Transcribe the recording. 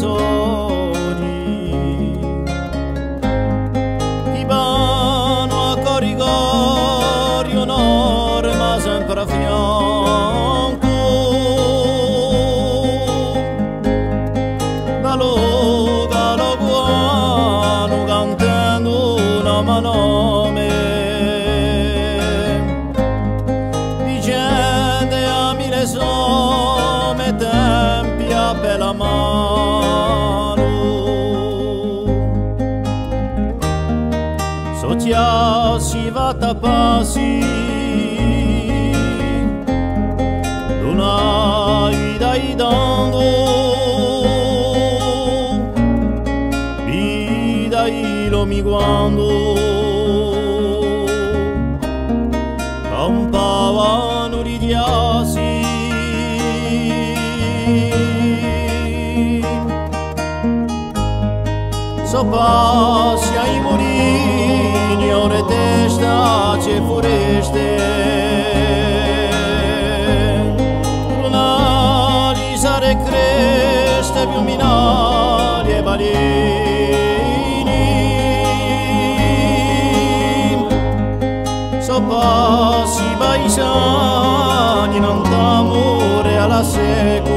sogni ti vanno a corrigorio onore ma sempre a fianco galo guano cantando una manome some tempia per la mano socia si va tapasi luna ida idando ida ilo mi guando campavano ridiasi sopassi ai mulini ore testa c'è foreste lunari sare creste piuminali e balini sopassi paesani non t'amore alla seco